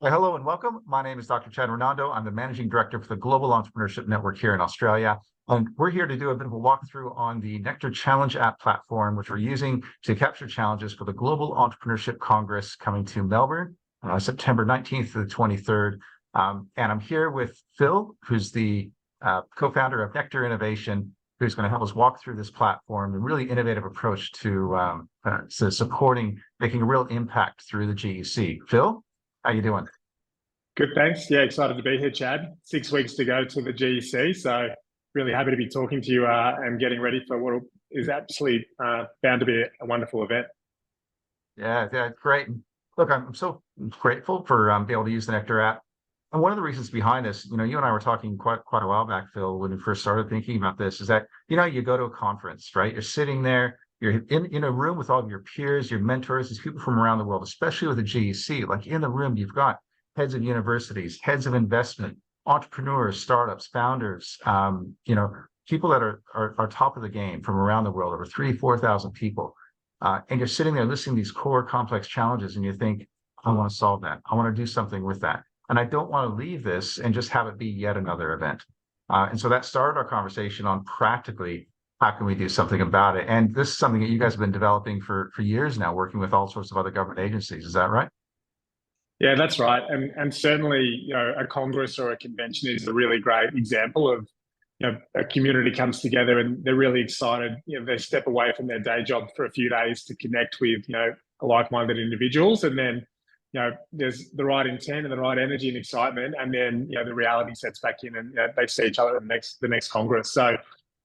Well, hello and welcome. My name is Dr. Renando. I'm the Managing Director for the Global Entrepreneurship Network here in Australia. And we're here to do a bit of a walkthrough on the Nectir Challenge app platform, which we're using to capture challenges for the Global Entrepreneurship Congress coming to Melbourne, September 19th to the 23rd. And I'm here with Phil, who's the co-founder of Nectir Innovation, who's going to help us walk through this platform, a really innovative approach to supporting, making a real impact through the GEC. Phil? How you doing? Good, thanks. Yeah, excited to be here, Chad. 6 weeks to go to the GEC, so really happy to be talking to you and getting ready for what is absolutely bound to be a wonderful event. Yeah, great. Look, I'm so grateful for being able to use the Nectar app. And one of the reasons behind this, you and I were talking quite a while back, Phil, when we first started thinking about this, is that, you go to a conference, right? You're sitting there, you're in a room with all of your peers, your mentors, these people from around the world, especially with the GEC. Like in the room, you've got heads of universities, heads of investment, entrepreneurs, startups, founders, people that are top of the game from around the world, over 4,000 people. And you're sitting there listening to these core complex challenges, and you think, I want to solve that. I want to do something with that. And I don't want to leave this and just have it be yet another event. And so that started our conversation on practically how can we do something about it? And this is something that you guys have been developing for years now, working with all sorts of other government agencies. Is that right? Yeah, that's right. And certainly, a congress or a convention is a really great example of, a community comes together and they're really excited. They step away from their day job for a few days to connect with, like-minded individuals. And then, there's the right intent and the right energy and excitement. And then, the reality sets back in and they see each other at the next Congress. So,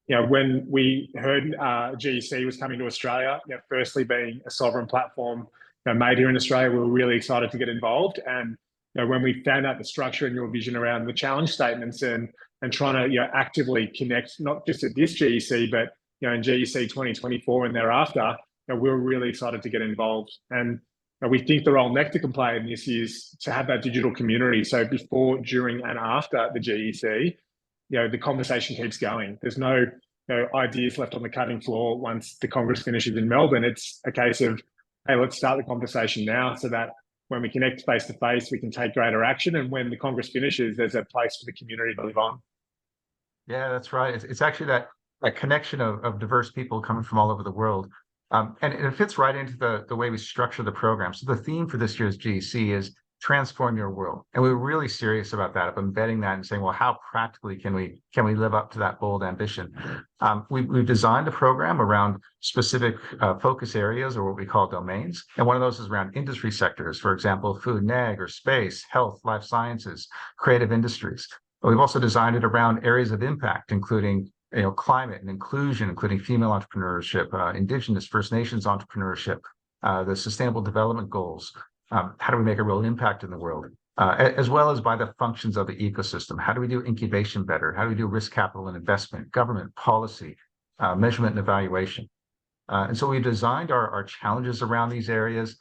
when we heard GEC was coming to Australia, firstly being a sovereign platform made here in Australia, we were really excited to get involved. And when we found out the structure and your vision around the challenge statements and trying to actively connect, not just at this GEC, but in GEC 2024 and thereafter, we were really excited to get involved. And we think the role Nectar can play in this is to have that digital community. So before, during, and after the GEC, the conversation keeps going. There's no ideas left on the cutting floor once the Congress finishes in Melbourne. It's a case of, hey, let's start the conversation now so that when we connect face to face, we can take greater action. And when the Congress finishes, there's a place for the community to live on. Yeah, that's right. It's actually that connection of diverse people coming from all over the world. And it fits right into the way we structure the program. So the theme for this year's GEC is transform your world. And we were really serious about that, of embedding that and saying, well, how practically can we live up to that bold ambition? We've designed a program around specific focus areas, or what we call domains. And one of those is around industry sectors, for example, food and ag, or space, health, life sciences, creative industries. But we've also designed it around areas of impact, including climate and inclusion, including female entrepreneurship, Indigenous, First Nations entrepreneurship, the Sustainable Development Goals. How do we make a real impact in the world? As well as by the functions of the ecosystem. How do we do incubation better? How do we do risk capital and investment, government policy, measurement and evaluation? And so we designed our challenges around these areas.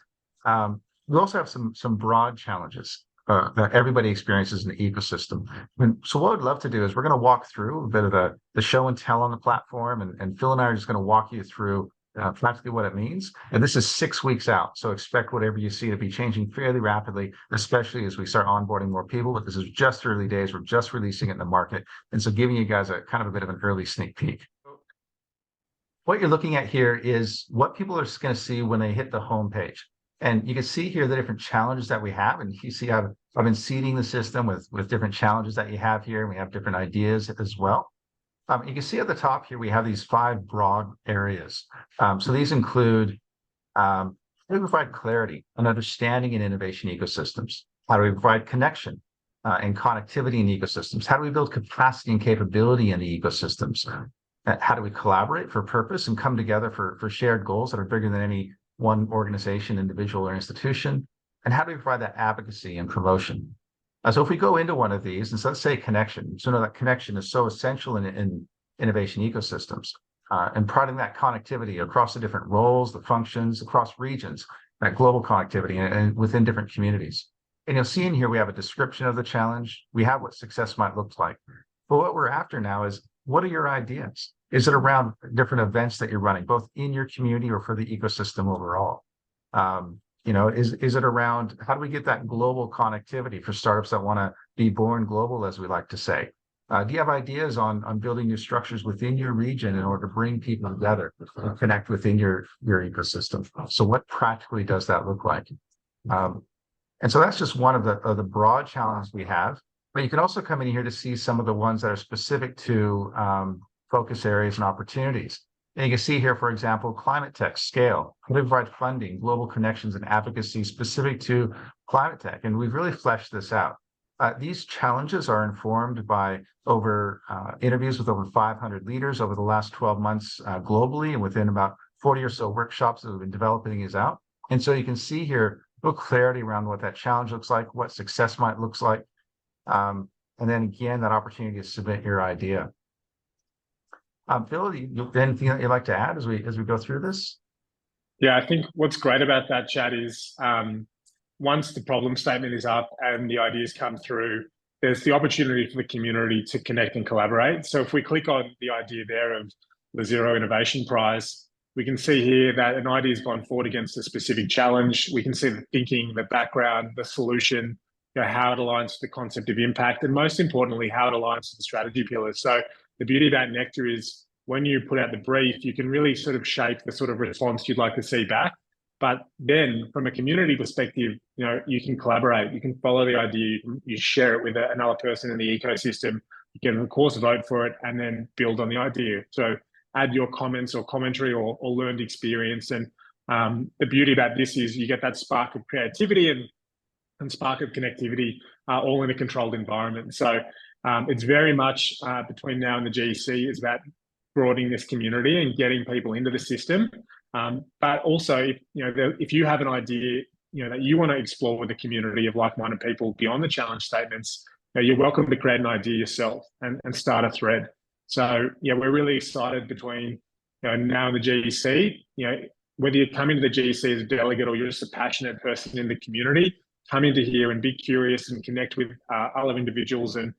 We also have some broad challenges that everybody experiences in the ecosystem. So what I'd love to do is we're going to walk through a bit of the show and tell on the platform, and Phil and I are just going to walk you through practically what it means. And this is 6 weeks out, so expect whatever you see to be changing fairly rapidly, especially as we start onboarding more people. But this is just early days. We're just releasing it in the market. And so giving you guys a kind of a bit of an early sneak peek. What you're looking at here is what people are going to see when they hit the home page. And you can see here the different challenges that we have. And you see I've been seeding the system with different challenges that you have here. And we have different ideas as well. You can see at the top here, we have these 5 broad areas. So these include how do we provide clarity and understanding in innovation ecosystems? How do we provide connection and connectivity in ecosystems? How do we build capacity and capability in the ecosystems? How do we collaborate for purpose and come together for shared goals that are bigger than any one organization, individual, or institution? And how do we provide that advocacy and promotion? So if we go into one of these, and so let's say connection, so that connection is so essential in innovation ecosystems, and providing that connectivity across the different roles, the functions, across regions, that global connectivity and within different communities. And you'll see in here, we have a description of the challenge. We have what success might look like. But what we're after now is, what are your ideas? Is it around different events that you're running, both in your community or for the ecosystem overall? Is it around how do we get that global connectivity for startups that want to be born global, as we like to say? Do you have ideas on building new structures within your region in order to bring people together and connect within your ecosystem? So what practically does that look like? And so that's just one of the broad challenges we have. But you can also come in here to see some of the ones that are specific to focus areas and opportunities. And you can see here, for example, climate tech scale, how to provide funding, global connections, and advocacy specific to climate tech. And we've really fleshed this out. These challenges are informed by interviews with over 500 leaders over the last 12 months globally, and within about 40 or so workshops that we've been developing these out. And so you can see here a little clarity around what that challenge looks like, what success might look like. And then again, that opportunity to submit your idea. Phil, anything that you'd like to add as we go through this? Yeah, I think what's great about that, Chad, is once the problem statement is up and the ideas come through, there's the opportunity for the community to connect and collaborate. So if we click on the idea there of the Zero Innovation Prize, we can see here that an idea has gone forward against a specific challenge. We can see the thinking, the background, the solution, how it aligns to the concept of impact, and most importantly, how it aligns to the strategy pillars. So the beauty about Nectir is when you put out the brief, you can really sort of shape the sort of response you'd like to see back. But then from a community perspective, you can collaborate, you can follow the idea, you share it with another person in the ecosystem, you can of course vote for it and then build on the idea. So add your comments or commentary or learned experience. And the beauty about this is you get that spark of creativity and spark of connectivity all in a controlled environment. So it's very much between now and the GEC is about broadening this community and getting people into the system. But also, if you have an idea, that you want to explore with a community of like-minded people beyond the challenge statements, you're welcome to create an idea yourself and start a thread. So yeah, we're really excited between now and the GEC. Whether you come into the GEC as a delegate or you're just a passionate person in the community, come into here and be curious and connect with other individuals. And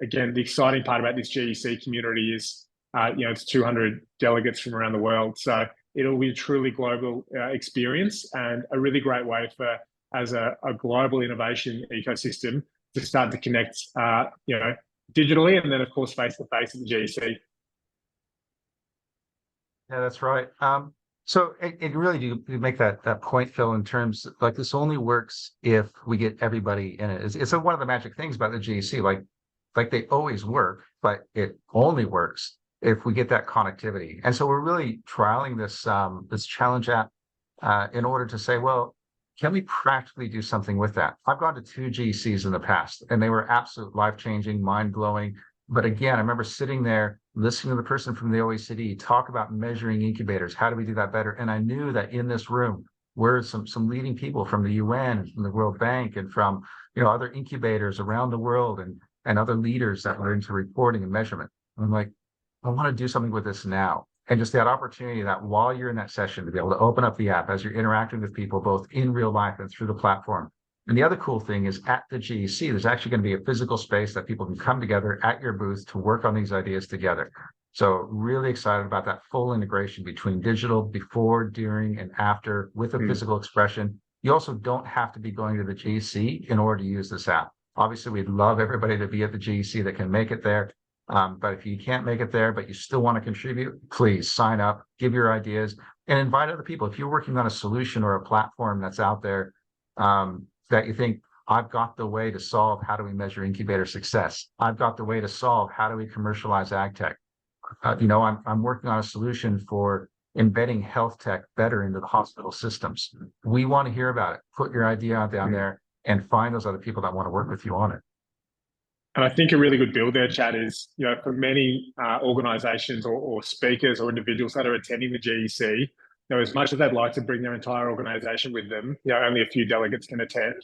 again, the exciting part about this GEC community is it's 200 delegates from around the world. So it'll be a truly global experience and a really great way for, as a global innovation ecosystem, to start to connect, digitally, and then of course face to face at the GEC. Yeah, that's right. So it really do make that point, Phil, in terms like this only works if we get everybody in it. It's one of the magic things about the GEC, like they always work, but it only works if we get that connectivity. And so we're really trialing this challenge app in order to say, well, can we practically do something with that? I've gone to 2 GECs in the past, and they were absolute life-changing, mind-blowing. But again, I remember sitting there, listening to the person from the OECD talk about measuring incubators. How do we do that better? And I knew that in this room were some leading people from the UN, from the World Bank, and from other incubators around the world, and other leaders that were into reporting and measurement. And I'm like, I want to do something with this now. And just that opportunity that while you're in that session to be able to open up the app as you're interacting with people, both in real life and through the platform. And the other cool thing is at the GEC, there's actually going to be a physical space that people can come together at your booth to work on these ideas together. So really excited about that full integration between digital before, during, and after with a physical expression. You also don't have to be going to the GEC in order to use this app. Obviously, we'd love everybody to be at the GEC that can make it there. But if you can't make it there, but you still want to contribute, please sign up, give your ideas, and invite other people. If you're working on a solution or a platform that's out there that you think, I've got the way to solve how do we measure incubator success. I've got the way to solve how do we commercialize ag tech. I'm working on a solution for embedding health tech better into the hospital systems. We want to hear about it. Put your idea out down there and find those other people that want to work with you on it. And I think a really good build there, Chad, is, for many organizations or speakers or individuals that are attending the GEC, as much as they'd like to bring their entire organization with them, only a few delegates can attend.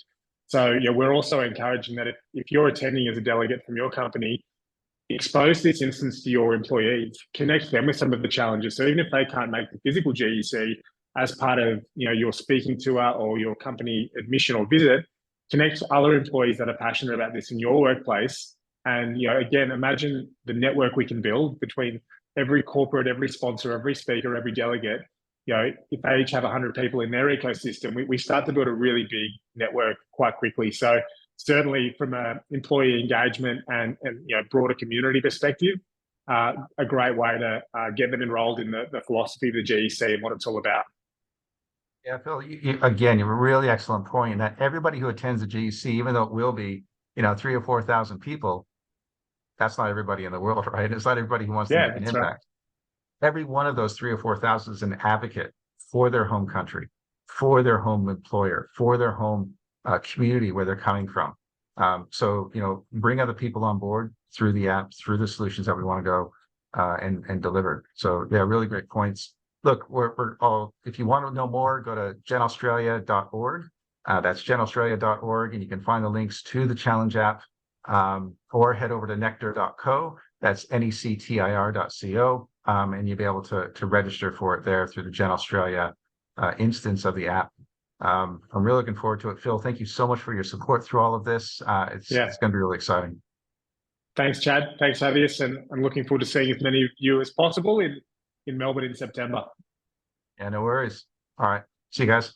So, we're also encouraging that if you're attending as a delegate from your company, expose this instance to your employees, connect them with some of the challenges. So even if they can't make the physical GEC as part of, your speaking tour or your company admission or visit, connect other employees that are passionate about this in your workplace. And, again, imagine the network we can build between every corporate, every sponsor, every speaker, every delegate, if they each have 100 people in their ecosystem, we start to build a really big network quite quickly. So certainly from an employee engagement and broader community perspective, a great way to get them enrolled in the philosophy of the GEC and what it's all about. Yeah, Phil, again, you have a really excellent point in that everybody who attends the GEC, even though it will be, 3,000 or 4,000 people, that's not everybody in the world, right? It's not everybody who wants to make an That's impact. Right. Every one of those 3,000 or 4,000 is an advocate for their home country, for their home employer, for their home community where they're coming from. So, bring other people on board through the app, through the solutions that we want to go and deliver. So, yeah, really great points. Look, we're all, if you want to know more, go to genaustralia.org. That's genaustralia.org, and you can find the links to the challenge app, or head over to nectir.co. That's nectir.co, and you'll be able to register for it there through the Gen Australia instance of the app. I'm really looking forward to it. Phil, thank you so much for your support through all of this. It's going to be really exciting. Thanks, Chad. Thanks, Javius, and I'm looking forward to seeing as many of you as possible in Melbourne in September. Yeah, no worries. All right. See you guys.